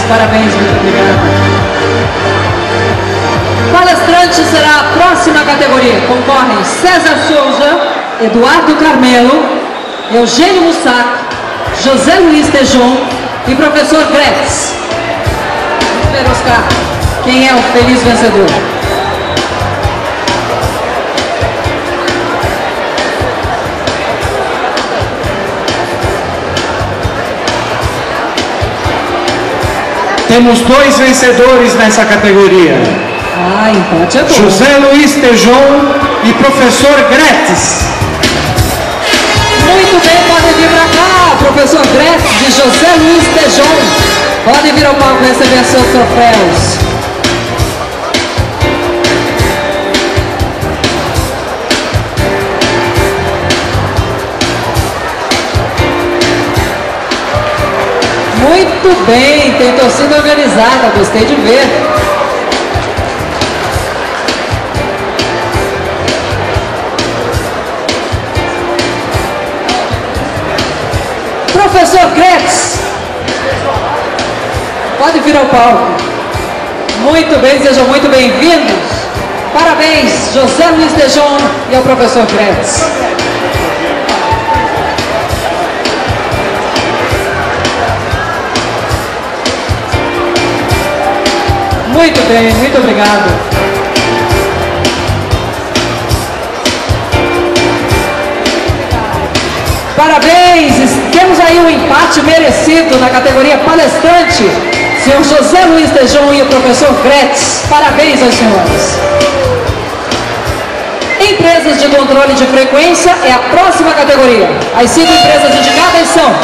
Parabéns, muito obrigado. Palestrante será a próxima categoria. Concorrem César Souza, Eduardo Carmelo, Eugênio Mussac, José Luiz Tejon e professor Gretz. Vamos ver, Oscar, quem é o feliz vencedor. Temos dois vencedores nessa categoria. Empate é bom. José Luiz Tejon e professor Gretz. Muito bem, podem vir para cá, professor Gretz e José Luiz Tejon. Podem vir ao palco receber seus troféus. Muito bem, tem torcida organizada, gostei de ver. Professor Gretz, pode vir ao palco. Muito bem, sejam muito bem-vindos. Parabéns, José Luiz Tejon e ao professor Gretz. Muito bem, muito obrigado. Parabéns, temos aí um empate merecido na categoria palestrante, senhor José Luiz Tejon e o professor Gretz. Parabéns aos senhores. Empresas de controle de frequência é a próxima categoria. As 5 empresas indicadas são